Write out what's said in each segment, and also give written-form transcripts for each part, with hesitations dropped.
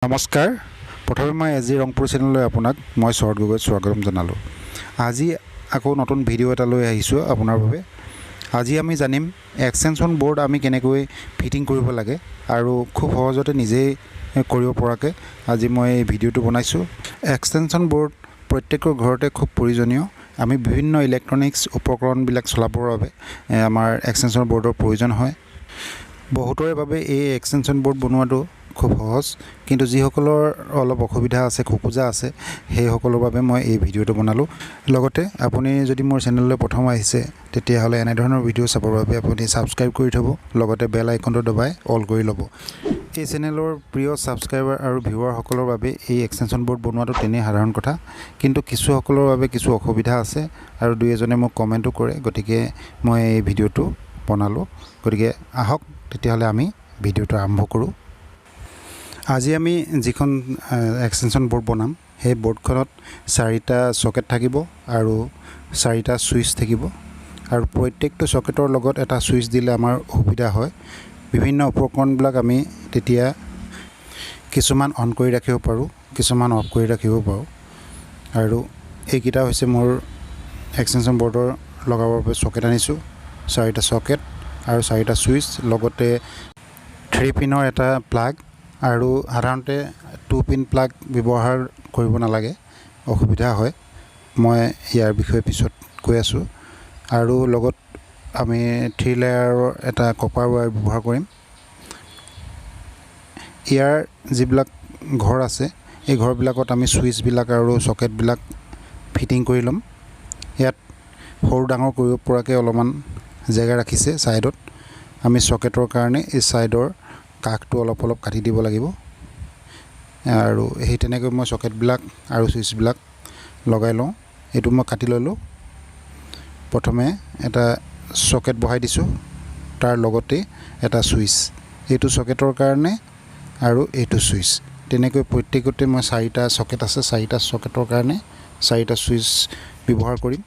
নমস্কাৰ প্ৰথমে মই আজি ৰংপুৰ চেনেললৈ আপোনাক মই শৰৎ গগৈ স্বাগতম জনালোঁ। আজি আকৌ নতুন ভিডিঅ' এটা লৈ আহিছোঁ আপোনাৰ বাবে। আজি আমি জানিম এক্সটেনশ্যন বৰ্ড আমি কেনেকৈ ফিটিং কৰিব লাগে আৰু খুব সহজতে নিজেই কৰিব পৰাকৈ আজি মই এই ভিডিঅ'টো বনাইছোঁ। এক্সটেনশ্যন বৰ্ড প্ৰত্যেকৰ ঘৰতে খুব প্ৰয়োজনীয়। আমি বিভিন্ন ইলেক্ট্ৰনিক্স উপকৰণবিলাক চলাবৰ বাবে আমাৰ এক্সটেনশ্যন বৰ্ডৰ প্ৰয়োজন হয়। বহুতৰে বাবে এই এক্সটেনশ্যন বৰ্ড বনোৱাটো খুব সহজ, কিন্তু যিসকলৰ অলপ অসুবিধা আছে, খোকোজা আছে, সেইসকলৰ বাবে মই এই ভিডিঅ'টো বনালোঁ। লগতে আপুনি যদি মোৰ চেনেললৈ প্ৰথম আহিছে তেতিয়াহ'লে এনেধৰণৰ ভিডিঅ' চাবৰ বাবে আপুনি ছাবস্ক্ৰাইব কৰি থ'ব, লগতে বেল আইকনটো দবাই অল কৰি ল'ব। এই চেনেলৰ প্ৰিয় ছাবস্ক্ৰাইবাৰ আৰু ভিউৱাৰসকলৰ বাবে এই এক্সটেনশ্যন বৰ্ড বনোৱাটো তেনেই সাধাৰণ কথা, কিন্তু কিছুসকলৰ বাবে কিছু অসুবিধা আছে আৰু দুই এজনে মোক কমেণ্টো কৰে, গতিকে মই এই ভিডিঅ'টো বনালোঁ। গতিকে আহক তেতিয়াহ'লে আমি ভিডিঅ'টো আৰম্ভ কৰোঁ। আজি আমি যিখন এক্সটেনশ্যন বৰ্ড বনাম সেই বৰ্ডখনত 4টা চকেট থাকিব আৰু 4টা ছুইচ থাকিব, আৰু প্ৰত্যেকটো চকেটৰ লগত এটা ছুইচ দিলে আমাৰ সুবিধা হয়। বিভিন্ন উপকৰণবিলাক আমি তেতিয়া কিছুমান অন কৰি ৰাখিব পাৰোঁ, কিছুমান অফ কৰি ৰাখিব পাৰোঁ। আৰু এইকেইটা হৈছে মোৰ এক্সটেনশ্যন বৰ্ডৰ লগাবৰ বাবে চকেট আনিছোঁ। 4টা চকেট আৰু 4টা ছুইচ, লগতে 3 পিনৰ এটা প্লাগ। আৰু সাধাৰণতে 2 পিন প্লাগ ব্যৱহাৰ কৰিব নালাগে, অসুবিধা হয়। মই ইয়াৰ বিষয়ে পিছত কৈ আছোঁ। আৰু লগত আমি 3 লেয়াৰৰ এটা কপাৰ ৱায়াৰ ব্যৱহাৰ কৰিম। ইয়াৰ যিবিলাক ঘৰ আছে এই ঘৰবিলাকত আমি ছুইচবিলাক আৰু চকেটবিলাক ফিটিং কৰি ল'ম। ইয়াত সৰু ডাঙৰ কৰিব পৰাকৈ অলপমান জেগা ৰাখিছে ছাইডত। আমি চকেটৰ কাৰণে এই ছাইডৰ কাষটো অলপ কাটি দিব লাগিব, আৰু সেই তেনেকৈ মই চকেটবিলাক আৰু ছুইচবিলাক লগাই লওঁ। এইটো মই কাটি ল'লোঁ। প্ৰথমে এটা চকেট বহাই দিছোঁ, তাৰ লগতে এটা ছুইচ। এইটো চকেটৰ কাৰণে আৰু এইটো ছুইচ। তেনেকৈ প্ৰত্যেকতে মই 4টা চকেট আছে, 4টা চকেটৰ কাৰণে 4টা ছুইচ ব্যৱহাৰ কৰিম।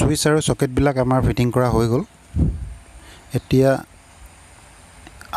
ছুইচ আৰু চকেটবিলাক আমাৰ ফিটিং কৰা হৈ গ'ল। এতিয়া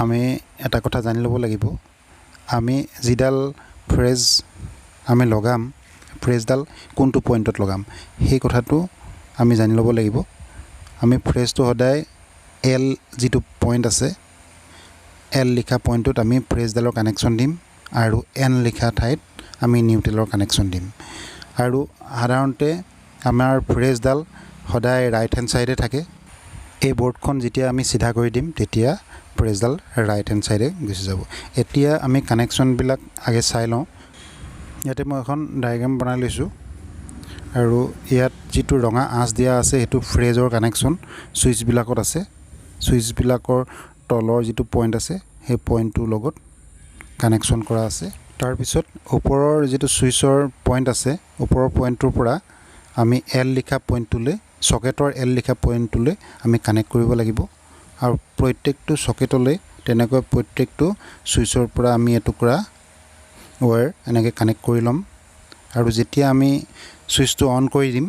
আমি এটা কথা জানি ল'ব লাগিব, আমি যিডাল ফ্ৰেজ আমি লগাম, ফ্ৰেজডাল কোনটো পইণ্টত লগাম সেই কথাটো আমি জানি ল'ব লাগিব। আমি ফ্ৰেজটো সদায় এল যিটো পইণ্ট আছে, এল লিখা পইণ্টটোত আমি ফ্ৰেজডালৰ কানেকশ্যন দিম, আৰু এন লিখা ঠাইত আমি নিউট্ৰেলৰ কানেকশ্যন দিম। আৰু সাধাৰণতে আমাৰ ফ্ৰেজডাল সদায় ৰাইট হেণ্ড ছাইডে থাকে। এই বৰ্ডখন যেতিয়া আমি চিধা কৰি দিম তেতিয়া ফ্ৰেজডাল ৰাইট হেণ্ড ছাইডে গুচি যাব। এতিয়া আমি কানেকশ্যনবিলাক আগে চাই লওঁ। ইয়াতে মই এখন ডায়েগ্ৰাম বনাই লৈছোঁ, আৰু ইয়াত যিটো ৰঙা আঁচ দিয়া আছে সেইটো ফ্ৰেজৰ কানেকশ্যন ছুইচবিলাকত আছে। ছুইচবিলাকৰ তলৰ যিটো পইণ্ট আছে সেই পইণ্টটোৰ লগত কানেকশ্যন কৰা আছে। তাৰপিছত ওপৰৰ যিটো ছুইচৰ পইণ্ট আছে, ওপৰৰ পইণ্টটোৰ পৰা আমি এল লিখা পইণ্টটোলৈ, চকেটৰ এল লিখা পইণ্টটোলৈ আমি কানেক্ট কৰিব লাগিব। আৰু প্ৰত্যেকটো চকেটলৈ তেনেকৈ প্ৰত্যেকটো ছুইচৰ পৰা আমি এটুকুৰা ৱায়াৰ এনেকৈ কানেক্ট কৰি ল'ম। আৰু যেতিয়া আমি ছুইচটো অন কৰি দিম,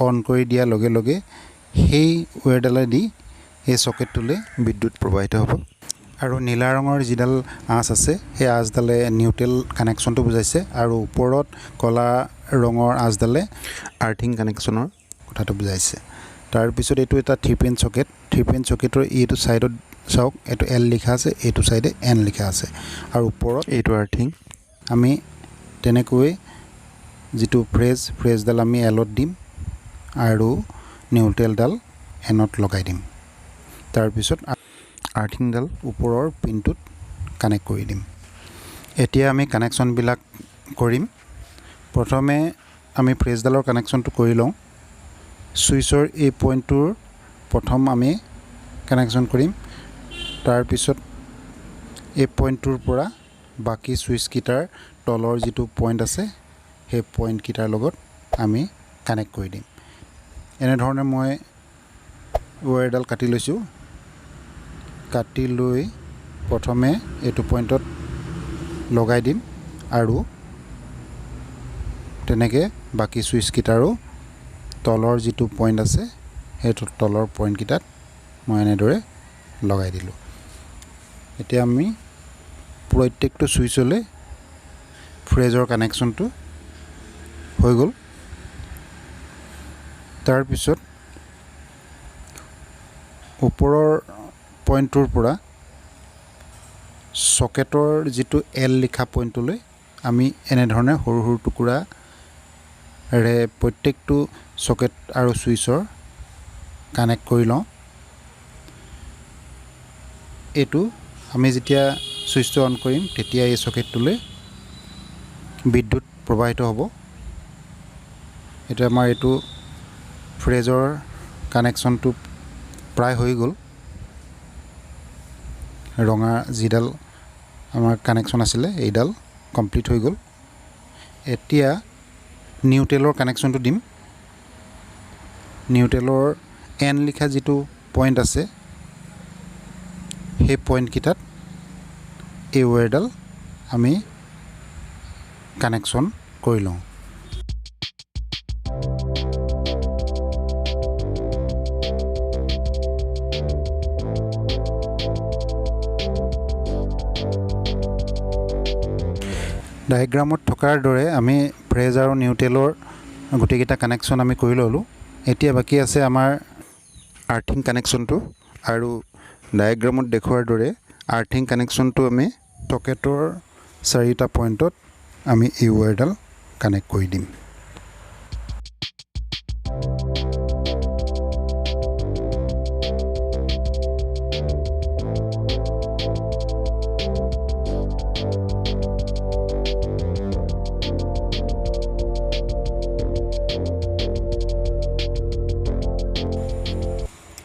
অন কৰি দিয়াৰ লগে লগে সেই ৱায়াৰডালেদি এই চকেটটোলৈ বিদ্যুৎ প্ৰবাহিত হ'ব। আৰু নীলা ৰঙৰ যিডাল আঁচ আছে সেই আঁচডালে নিউট্ৰেল কানেকশ্যনটো বুজাইছে, আৰু ওপৰত ক'লা ৰঙৰ আঁচডালে আৰ্থিং কানেকশ্যনৰ কথাটো বুজাইছে। তাৰপিছত এইটো এটা 3 পিন চকেট। 3 পিন চকেটৰ এইটো ছাইডত চাওক, এইটো এল লিখা আছে, এইটো ছাইডে এন লিখা আছে, আৰু ওপৰত এইটো আৰ্থিং। আমি তেনেকৈ যিটো ফ্ৰেজডাল আমি এলত দিম আৰু নিউট্ৰেলডাল এনত লগাই দিম। তাৰপিছত আৰ্থিংডাল ওপৰৰ পিনটোত কানেক্ট কৰি দিম। এতিয়া আমি কানেকশ্যনবিলাক কৰিম। প্ৰথমে আমি ফ্ৰেজডালৰ কানেকশ্যনটো কৰি লওঁ। ছুইচৰ এই পইণ্টটোৰ প্ৰথম আমি কানেকশ্যন কৰিম। তাৰপিছত এই পইণ্টটোৰ পৰা বাকী ছুইচকেইটাৰ তলৰ যিটো পইণ্ট আছে সেই পইণ্টকেইটাৰ লগত আমি কানেক্ট কৰি দিম। এনেধৰণে মই ৱায়াৰডাল কাটি লৈছোঁ। কাটি লৈ প্ৰথমে এইটো পইণ্টত লগাই দিম আৰু তেনেকৈ বাকী চুইচকেইটাৰো তলৰ যিটো পইণ্ট আছে সেইটো তলৰ পইণ্টকেইটাত মই এনেদৰে লগাই দিলোঁ। এতিয়া আমি প্ৰত্যেকটো চুইচলৈ ফ্ৰেজৰ কানেকশ্যনটো হৈ গ'ল। তাৰপিছত ওপৰৰ পইণ্টটোৰ পৰা চকেটৰ যিটো এল লিখা পইণ্টটোলৈ আমি এনেধৰণে সৰু সৰু টুকুৰাৰে প্ৰত্যেকটো চকেট আৰু চুইচৰ কানেক্ট কৰি লওঁ। এইটো আমি যেতিয়া চুইচটো অন কৰিম তেতিয়া এই চকেটটোলৈ বিদ্যুৎ প্ৰবাহিত হ'ব। এতিয়া আমাৰ এইটো ফ্ৰেজৰ কানেকশ্যনটো প্ৰায় হৈ গ'ল। ৰঙা যিডাল আমাৰ কানেকশ্যন আছিলে এইডাল কমপ্লিট হৈ গ'ল। এতিয়া নিউট্ৰেলৰ কানেকশ্যনটো দিম। নিউট্ৰেলৰ এন লিখা যিটো পইণ্ট আছে সেই পইণ্টকেইটাত এই ৱায়াৰডাল আমি কানেকশ্যন কৰি লওঁ। ডায়েগ্ৰামত থকাৰ দৰে আমি ফ্ৰেজ আৰু নিউট্ৰেলৰ গোটেইকেইটা কানেকশ্যন আমি কৰি ল'লোঁ। এতিয়া বাকী আছে আমাৰ আৰ্থিং কানেকশ্যনটো, আৰু ডায়েগ্ৰামত দেখুৱাৰ দৰে আৰ্থিং কানেকশ্যনটো আমি চকেটৰ 4টা পইণ্টত আমি এই ৱায়াৰডাল কানেক্ট কৰি দিম।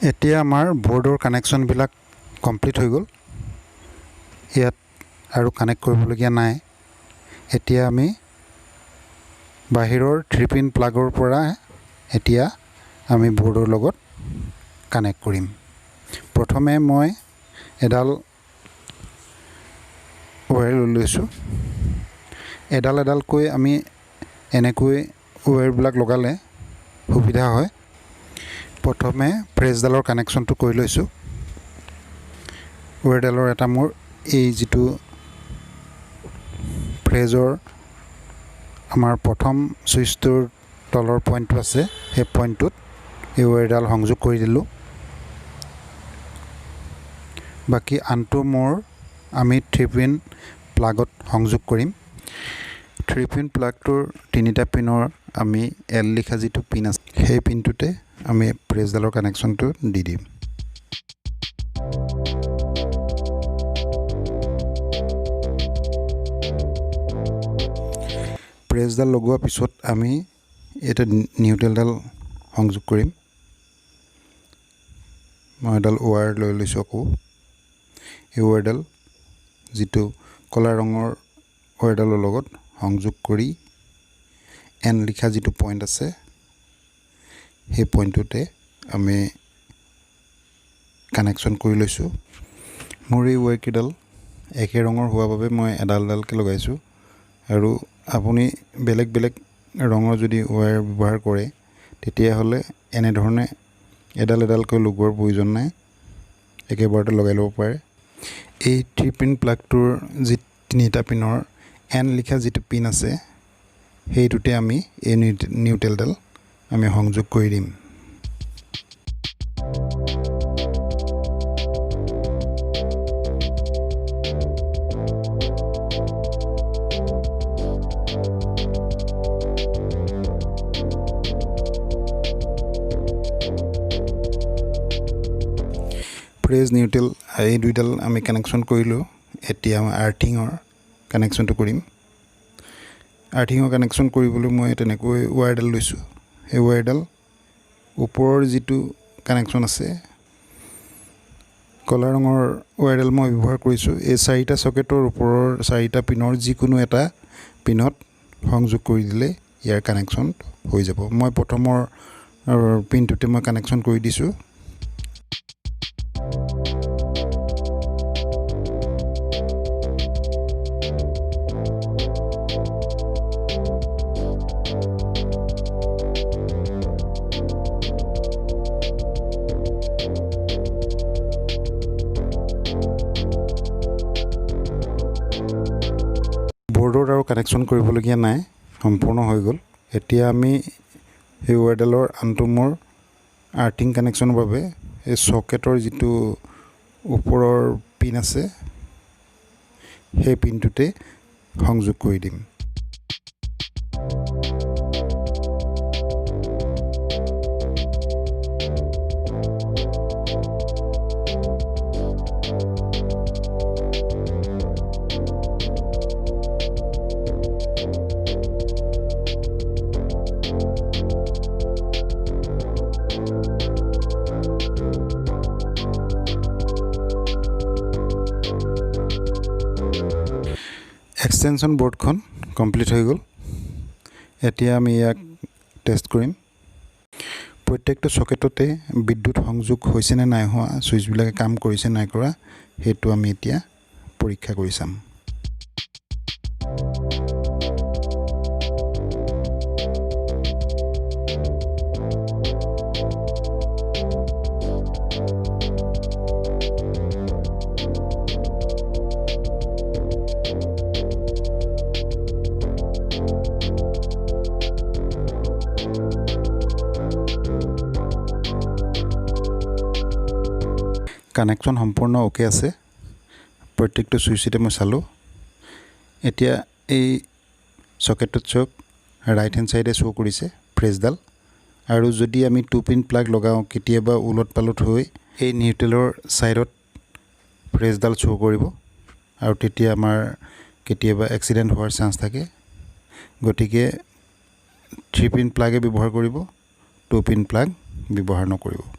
এতিয়া আমাৰ বৰ্ডৰ কানেকশ্যনবিলাক কমপ্লিট হৈ গ'ল। ইয়াত আৰু কানেক্ট কৰিবলগীয়া নাই। এতিয়া আমি বাহিৰৰ 3-পিন প্লাগৰ পৰা এতিয়া আমি বৰ্ডৰ লগত কানেক্ট কৰিম। প্ৰথমে মই এডাল ৱায়াৰ লৈ লৈছোঁ। এডাল এডালকৈ আমি এনেকৈ ৱায়াৰবিলাক লগালে সুবিধা হয়। প্ৰথমে ফ্ৰেজডালৰ কানেকশ্যনটো কৰি লৈছোঁ। ৱায়াৰডালৰ এটা মোৰ এই যিটো ফ্ৰেজৰ আমাৰ প্ৰথম চুইচটোৰ তলৰ পইণ্টটো আছে সেই পইণ্টটোত এই ৱায়াৰডাল সংযোগ কৰি দিলোঁ। বাকী আনটো মোৰ আমি 3-পিন প্লাগত সংযোগ কৰিম। 3-পিন প্লাগটোৰ 3টা পিনৰ আমি এল লিখা যিটো পিন আছে সেই পিনটোতে আমি ফ্ৰেজডালৰ কানেকশ্যনটো দি দিম। ফ্ৰেজডাল লগোৱাৰ পিছত আমি এটা নিউট্ৰেলডাল সংযোগ কৰিম। মই এডাল ৱায়াৰ লৈ লৈছোঁ আকৌ। এই ৱায়াৰডাল যিটো ক'লা ৰঙৰ ৱায়াৰডালৰ লগত সংযোগ কৰি এন লিখা যিটো পইণ্ট আছে সেই পইণ্টটোতে আমি কানেকশ্যন কৰি লৈছোঁ। মোৰ এই ৱায়াৰকেইডাল একে ৰঙৰ হোৱাৰ বাবে মই এডাল এডালকৈ লগাইছোঁ, আৰু আপুনি বেলেগ বেলেগ ৰঙৰ যদি ৱায়াৰ ব্যৱহাৰ কৰে তেতিয়াহ'লে এনেধৰণে এডাল এডালকৈ লগোৱাৰ প্ৰয়োজন নাই, একেবাৰতে লগাই ল'ব পাৰে। এই 3-পিন প্লাগটোৰ যি 3টা পিনৰ এন লিখা যিটো পিন আছে সেইটোতে আমি এই নিউট্ৰেলডাল আমি সংযোগ কৰি দিম। ফ্ৰেজ নিউট্ৰেল এই দুইডাল আমি কানেকশ্যন কৰিলোঁ। এতিয়া মই আৰ্থিঙৰ কানেকশ্যনটো কৰিম। আৰ্থিঙৰ কানেকশ্যন কৰিবলৈ মই তেনেকৈ ৱায়াৰডাল লৈছোঁ। সেই ৱায়াৰডাল ওপৰৰ যিটো কানেকশ্যন আছে ক'লা ৰঙৰ ৱায়াৰডাল মই ব্যৱহাৰ কৰিছোঁ। এই 4টা চকেটৰ ওপৰৰ 4টা পিনৰ যিকোনো এটা পিনত সংযোগ কৰি দিলে ইয়াৰ কানেকশ্যন হৈ যাব। মই প্ৰথমৰ পিনটোতে মই কানেকশ্যন কৰি দিছোঁ। বৰ্ডত আৰু কানেকশ্যন কৰিবলগীয়া নাই, সম্পূৰ্ণ হৈ গ'ল। এতিয়া আমি এই ৱায়াৰডালৰ আনটো মূৰ আৰ্থিং কানেকশ্যনৰ বাবে এই চকেটৰ যিটো ওপৰৰ পিন আছে সেই পিনটোতে সংযোগ কৰি দিম। এক্সটেনশ্যন বৰ্ডখন কমপ্লিট হৈ গ'ল। এতিয়া আমি ইয়াক টেষ্ট কৰিম। প্ৰত্যেকটো চকেটতে বিদ্যুৎ সংযোগ হৈছে নে নাই হোৱা, ছুইচবিলাকে কাম কৰিছে নাই কৰা, সেইটো আমি এতিয়া পৰীক্ষা কৰি চাম। কানেকশ্যন সম্পূৰ্ণ অ'কে আছে। প্ৰত্যেকটো ছুইচতে মই চালোঁ। এতিয়া এই চকেটটোত চাওক, ৰাইট হেণ্ড চাইডে শ্ব' কৰিছে ফ্ৰেজডাল। আৰু যদি আমি 2 পিন প্লাগ লগাওঁ, কেতিয়াবা ওলট পালট হৈ এই নিউট্ৰেলৰ ছাইডত ফ্ৰেজডাল শ্ব' কৰিব, আৰু তেতিয়া আমাৰ কেতিয়াবা এক্সিডেণ্ট হোৱাৰ চান্স থাকে। গতিকে 3 পিন প্লাগে ব্যৱহাৰ কৰিব, 2 পিন প্লাগ ব্যৱহাৰ নকৰিব।